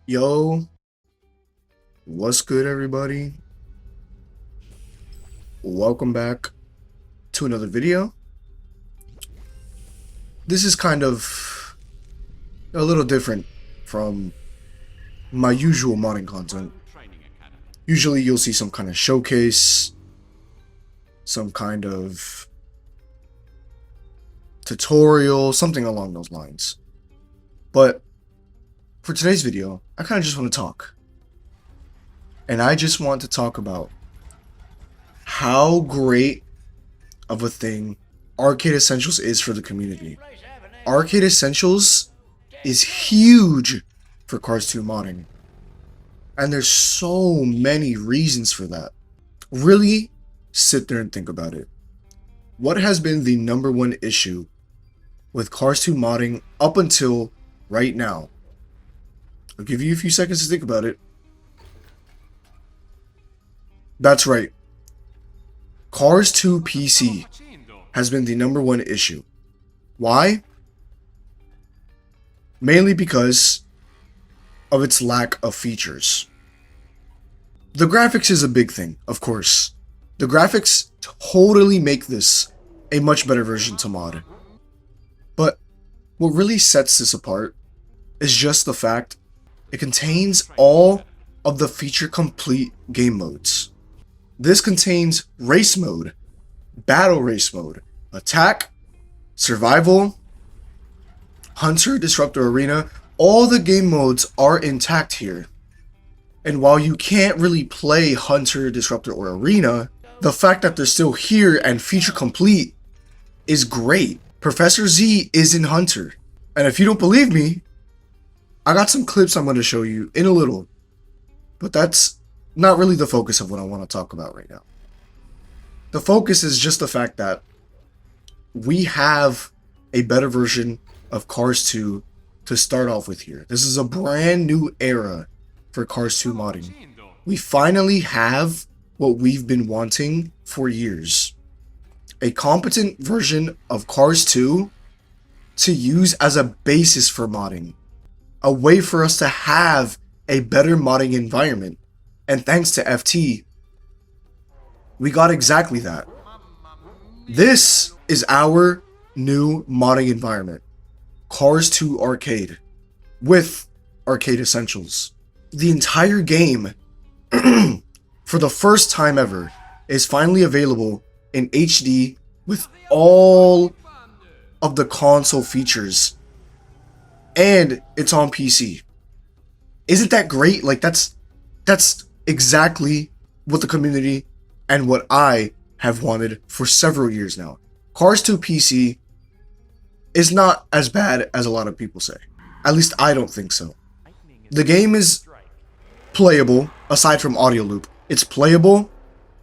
Yo, what's good, everybody? Welcome back to another video. This is kind of a little different from my usual modding content. Usually you'll see some kind of showcase, some kind of tutorial, something along those lines. But for today's video, I kind of just want to talk. And I just want to talk about how great of a thing Arcade Essentials is for the community. Arcade Essentials is huge for Cars 2 modding. And there's so many reasons for that. Really sit there and think about it. What has been the #1 issue with Cars 2 modding up until right now? I'll give you a few seconds to think about it. That's right. Cars 2 PC has been the #1 issue. Why? Mainly because of its lack of features. The graphics is a big thing, of course. The graphics totally make this a much better version to mod. But what really sets this apart is just the fact it contains all of the feature-complete game modes. This contains race mode, battle race mode, attack, survival, hunter, disruptor, arena. All the game modes are intact here. And while you can't really play hunter, disruptor, or arena, the fact that they're still here and feature complete is great. Professor Z is in hunter. And if you don't believe me, I got some clips I'm going to show you in a little. But that's not really the focus of what I want to talk about right now. The focus is just the fact that we have a better version of Cars 2 to start off with here. This is a brand new era for Cars 2 modding. We finally have what we've been wanting for years. A competent version of Cars 2 to use as a basis for modding. A way for us to have a better modding environment. And thanks to FT, we got exactly that. This is our new modding environment. Cars 2 Arcade. With Arcade Essentials. The entire game, for the first time ever, is finally available in HD with all of the console features. And it's on PC. Isn't that great? Like, that's exactly what the community and what I have wanted for several years now. Cars 2 PC is not as bad as a lot of people say. At least I don't think so. The game is playable, aside from audio loop. It's playable,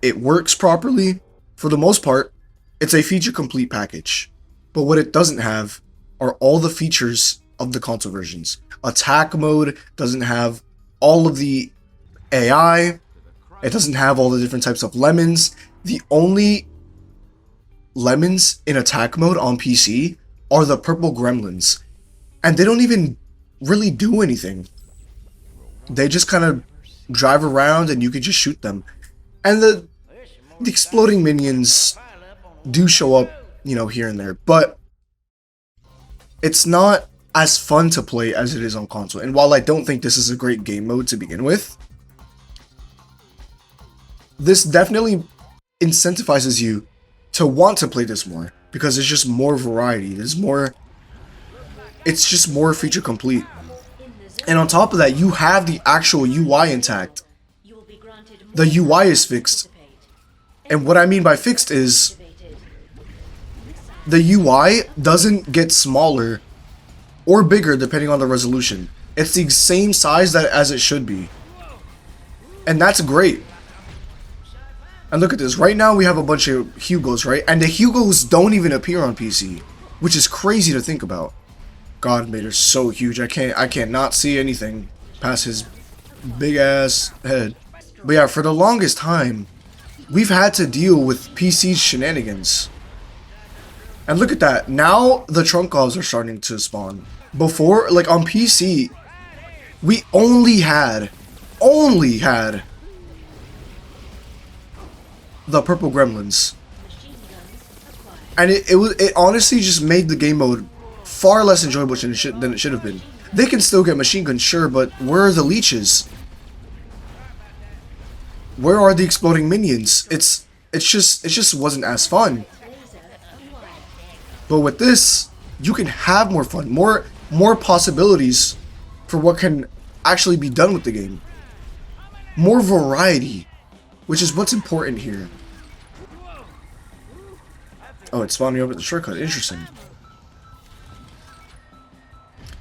it works properly. For the most part, it's a feature complete package. But what it doesn't have are all the features of the console versions. Attack mode doesn't have all of the AI. It doesn't have all the different types of lemons. The only lemons in attack mode on PC are the purple gremlins. And they don't even really do anything. They just kind of drive around and you can just shoot them. And the exploding minions do show up, you know, here and there. But it's not as fun to play as it is on console. And while I don't think this is a great game mode to begin with, this definitely incentivizes you to want to play this more, because there's just more variety. It's just more feature complete. And on top of that, you have the actual UI intact. The UI is fixed. And what I mean by fixed is the UI doesn't get smaller or bigger depending on the resolution. It's the same size as it should be. And that's great. And look at this. Right now we have a bunch of Hugos, right? And the Hugos don't even appear on PC, which is crazy to think about. God made her so huge. I cannot see anything past his big ass head. But yeah, for the longest time, we've had to deal with PC's shenanigans. And look at that. Now the Trunkovs are starting to spawn. Before, like on PC, We only had the purple gremlins. And it honestly just made the game mode far less enjoyable than it should have been. They can still get machine guns, sure, but where are the leeches? Where are the exploding minions? It just wasn't as fun. But with this, you can have more fun, more possibilities for what can actually be done with the game. More variety, which is what's important here. Oh, it's spawning over the shortcut. Interesting.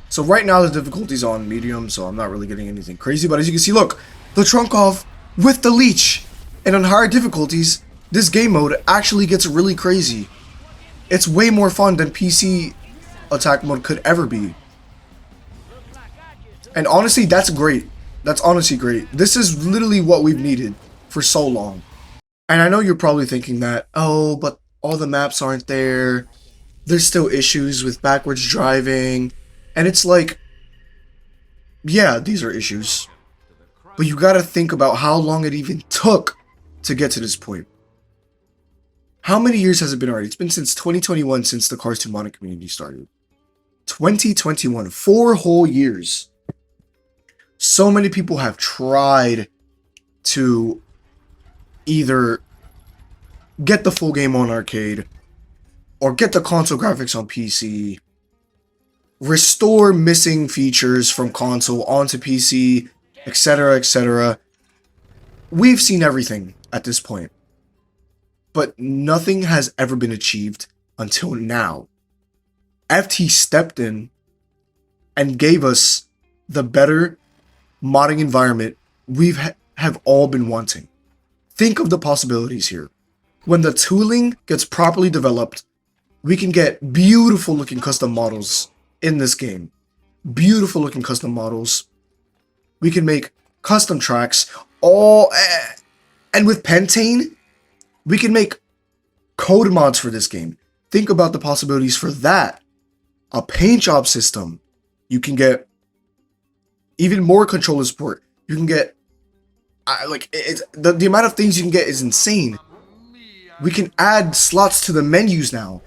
So right now the difficulty's on medium, so I'm not really getting anything crazy. But as you can see, look, the trunk off with the leech. And on higher difficulties, this game mode actually gets really crazy. It's way more fun than PC attack mode could ever be. And honestly, that's great. That's honestly great. This is literally what we've needed for so long. And I know you're probably thinking that, oh, but all the maps aren't there. There's still issues with backwards driving. And it's like, yeah, these are issues. But you gotta think about how long it even took to get to this point. How many years has it been already? It's been since 2021 since the Cars 2 modding community started. 2021, 4 whole years. So many people have tried to either get the full game on arcade or get the console graphics on PC, restore missing features from console onto PC, etc., etc. We've seen everything at this point, but nothing has ever been achieved until now. FT stepped in and gave us the better modding environment have all been wanting. Think of the possibilities here. When the tooling gets properly developed, we can get beautiful looking custom models in this game. Beautiful looking custom models. We can make custom tracks. And with Pentane, we can make code mods for this game. Think about the possibilities for that. A paint job system. You can get even more controller support. You can get the amount of things you can get is insane. We can add slots to the menus now.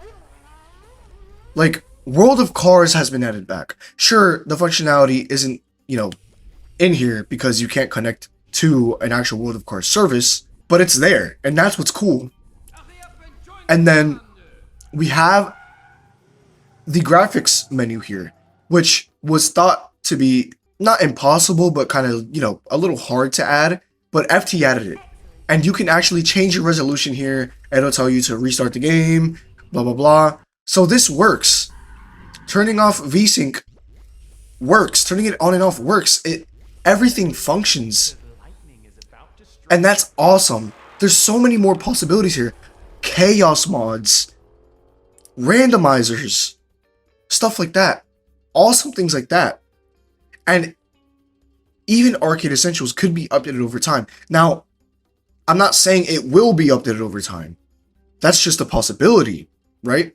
Like, World of Cars has been added back. Sure, the functionality isn't, in here because you can't connect to an actual World of Cars service, but it's there, and that's what's cool. And then we have the graphics menu here, which was thought to be not impossible, but kind of, a little hard to add, but FT added it. And you can actually change your resolution here, and it'll tell you to restart the game, blah, blah, blah. So this works. Turning off VSync works. Turning it on and off works. Everything functions. And that's awesome. There's so many more possibilities here. Chaos mods, randomizers, stuff like that. Awesome things like that. And even Arcade Essentials could be updated over time. Now, I'm not saying it will be updated over time. That's just a possibility, right?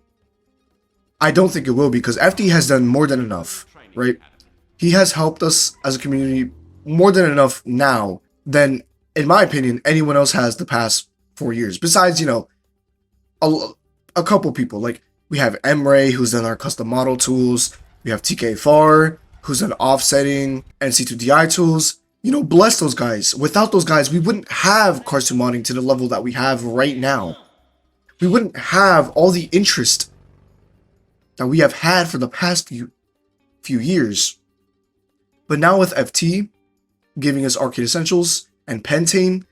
I don't think it will, because FD has done more than enough, right? He has helped us as a community more than enough now than, in my opinion, anyone else has the past 4 years. Besides, a couple people. Like, we have Emre, who's done our custom model tools. We have TK4, who's done offsetting and C2DI tools. Bless those guys. Without those guys, we wouldn't have Cars 2 modding to the level that we have right now. We wouldn't have all the interest that we have had for the past few years. But now with FT giving us Arcade Essentials and Pentane,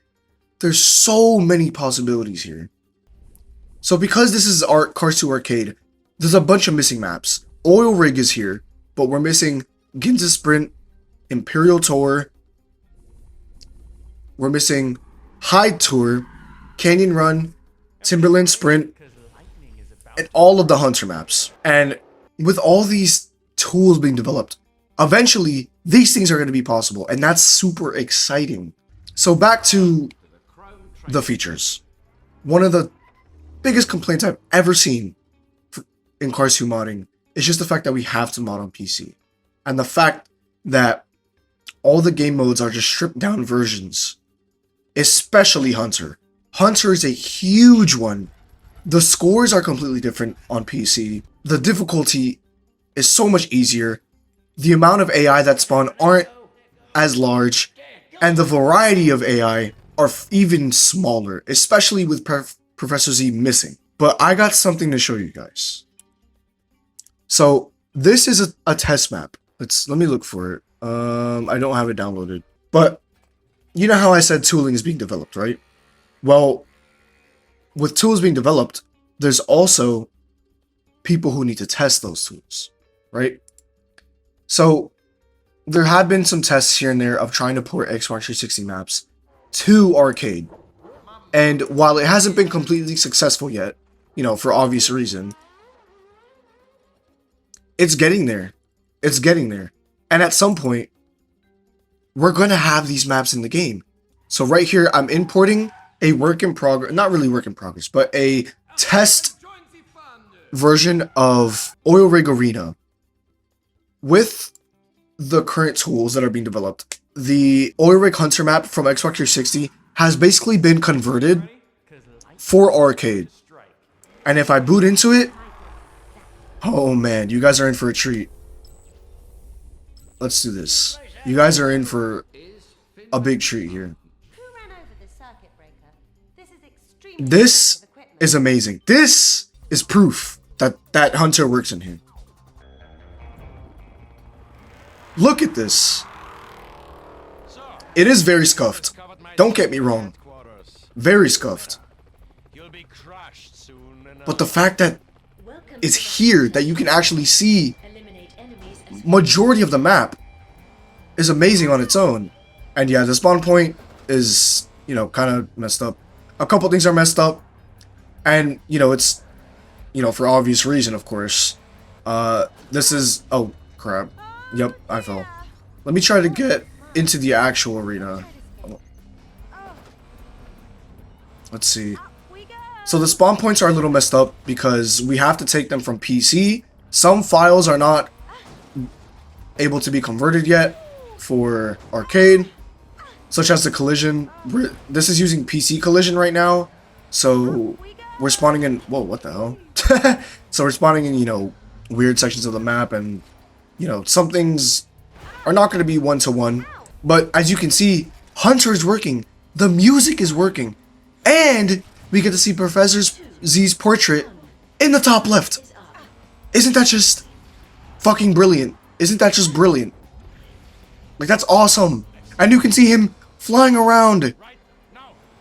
there's so many possibilities here. So because this is Cars 2 Arcade, there's a bunch of missing maps. Oil Rig is here, but we're missing Ginza Sprint, Imperial Tour. We're missing Hyde Tour, Canyon Run, Timberland Sprint, and all of the Hunter maps. And with all these tools being developed, eventually these things are going to be possible, and that's super exciting. So back to the features. One of the biggest complaints I've ever seen in Cars 2 modding is just the fact that we have to mod on PC. And the fact that all the game modes are just stripped down versions. Especially Hunter. Hunter is a huge one. The scores are completely different on PC. The difficulty is so much easier. The amount of AI that spawn aren't as large. And the variety of AI are even smaller. Especially with Professor Z missing. But I got something to show you guys. So, this is a test map. Let me look for it. I don't have it downloaded. But, you know how I said tooling is being developed, right? Well, with tools being developed, there's also people who need to test those tools, right? So, there have been some tests here and there of trying to port Xbox 360 maps to arcade. And while it hasn't been completely successful yet, you know, for obvious reason, it's getting there. It's getting there. And at some point, we're going to have these maps in the game. So right here, I'm importing a work in progress, not really work in progress, but a test version of Oil Rig Arena. With the current tools that are being developed, the Oil Rig Hunter map from Xbox 360 has basically been converted for arcade. And if I boot into it, oh man, you guys are in for a treat. Let's do this. You guys are in for a big treat here. This is amazing. This is proof that Hunter works in here. Look at this. It is very scuffed. Don't get me wrong. Very scuffed. But the fact that it's here, that you can actually see majority of the map, is amazing on its own. And yeah, the spawn point is, you know, kind of messed up. A couple things are messed up. And, you know, it's, you know, for obvious reason, of course. This is, oh, crap. Yep, I fell. Let me try to get into the actual arena. Let's see. So the spawn points are a little messed up because we have to take them from PC. Some files are not able to be converted yet for arcade, such as the collision. This is using PC collision right now, so we're spawning in, whoa, what the hell? So we're spawning in, you know, weird sections of the map, and, you know, some things are not going to be one-to-one, but as you can see, Hunter is working, the music is working, and we get to see Professor Z's portrait in the top left. Isn't that just fucking brilliant? Isn't that just brilliant? Like, that's awesome. And you can see him flying around.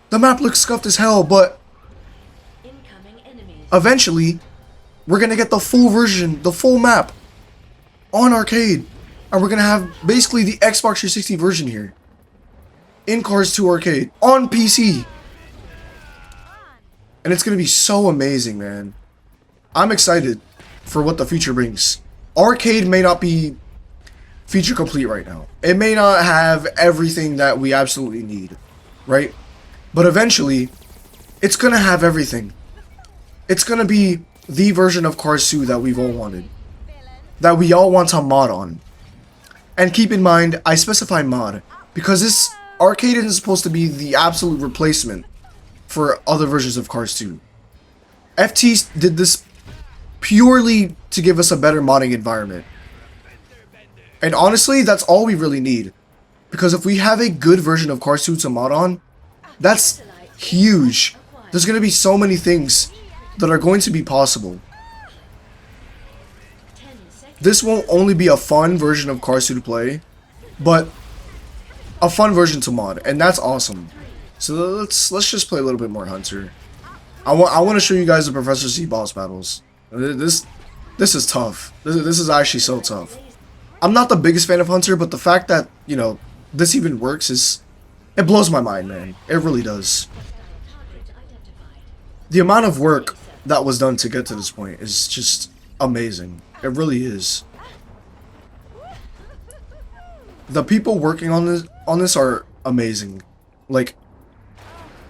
The map looks scuffed as hell, but eventually, we're gonna get the full version, the full map on arcade. And we're gonna have basically the Xbox 360 version here. In Cars 2 Arcade. On PC. And it's gonna be so amazing, man. I'm excited for what the future brings. Arcade may not be feature complete right now. It may not have everything that we absolutely need, right? But eventually, it's gonna have everything. It's gonna be the version of Cars 2 that we've all wanted. That we all want to mod on. And keep in mind, I specify mod, because this arcade isn't supposed to be the absolute replacement for other versions of Cars 2. FT did this purely to give us a better modding environment. And honestly, that's all we really need. Because if we have a good version of Cars 2 to mod on, that's huge. There's going to be so many things that are going to be possible. This won't only be a fun version of Cars 2 to play, but a fun version to mod, and that's awesome. So let's just play a little bit more Hunter. I want to show you guys the Professor Z boss battles. This is tough. This is actually so tough. I'm not the biggest fan of Hunter, but the fact that, you know, this even works it blows my mind, man. It really does. The amount of work that was done to get to this point is just amazing. It really is. The people working on this are amazing. Like,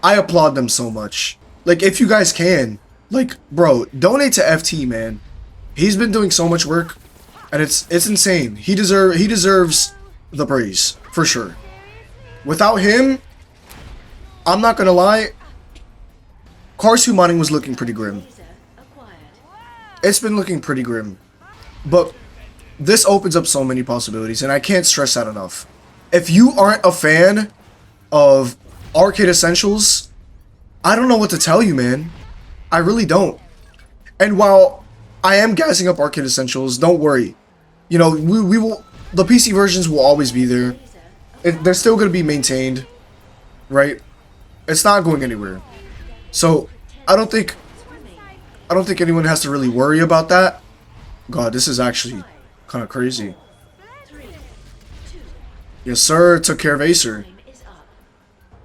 I applaud them so much. Like, if you guys can, like, bro, donate to FT, man. He's been doing so much work, and it's insane. He deserves the praise. for sure. Without him, I'm not gonna lie, Cars 2 modding was looking pretty grim. It's been looking pretty grim. But this opens up so many possibilities, and I can't stress that enough. If you aren't a fan of Arcade Essentials, I don't know what to tell you, man. I really don't. And while I am gassing up Arcade Essentials, don't worry. You know, we will. The PC versions will always be there. They're still going to be maintained, right? It's not going anywhere. So I don't think anyone has to really worry about that. God, this is actually kind of crazy. Yes, sir. Took care of Acer.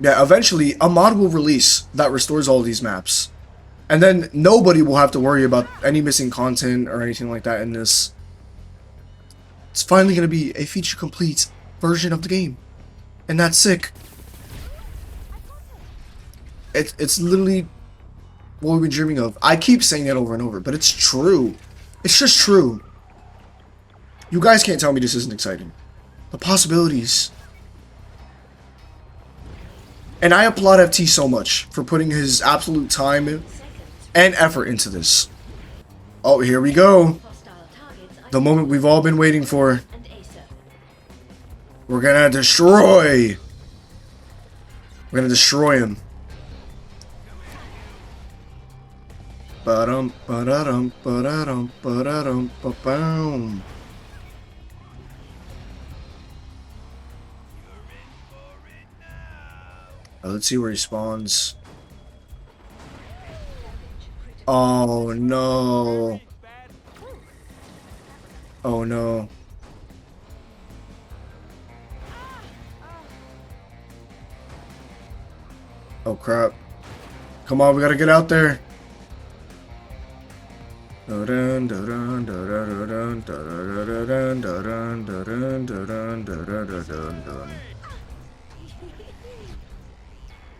Yeah, eventually a mod will release that restores all these maps. And then nobody will have to worry about any missing content or anything like that in this. It's finally going to be a feature-complete version of the game. And that's sick. It's literally what we've been dreaming of. I keep saying that over and over, but it's true. It's just true. You guys can't tell me this isn't exciting. The possibilities. And I applaud FT so much for putting his absolute time and effort into this. Oh, here we go. The moment we've all been waiting for. We're gonna destroy. We're gonna destroy him. Ba-dum, ba-da-dum, ba-da-dum, ba-da-dum, ba-boom. Let's see where he spawns. Oh no. Oh no. Oh crap. Come on, we gotta get out there.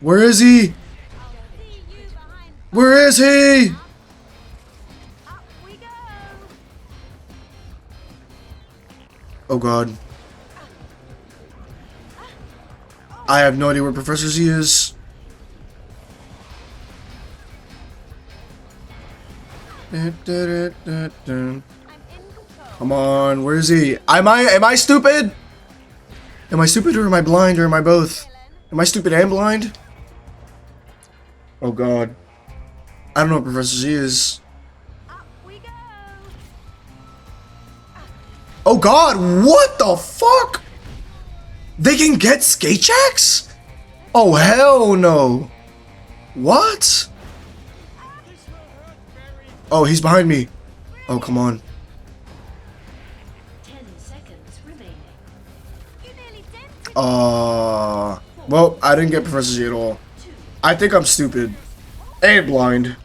Where is he? Where is he? Oh god. I have no idea where Professor Z is. Come on, where is he? Am I stupid? Am I stupid or am I blind or am I both? Am I stupid and blind? Oh god. I don't know what Professor Z is. Oh god, what the fuck? They can get skate jacks? Oh hell no. What? Oh, he's behind me. Oh, come on. 10 seconds remaining. Well, I didn't get Professor Z at all. I think I'm stupid. And blind.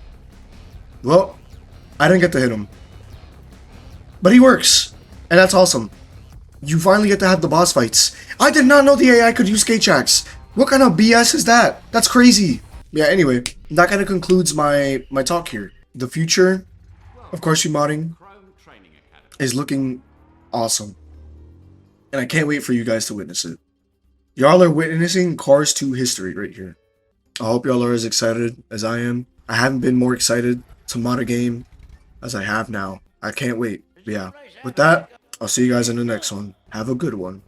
Well, I didn't get to hit him. But he works. And that's awesome. You finally get to have the boss fights. I did not know the AI could use skate jacks. What kind of BS is that? That's crazy. Yeah, anyway, that kind of concludes my talk here. The future of Cars 2 modding is looking awesome. And I can't wait for you guys to witness it. Y'all are witnessing Cars 2 history right here. I hope y'all are as excited as I am. I haven't been more excited to mod a game as I have now. I can't wait. But yeah, with that, I'll see you guys in the next one. Have a good one.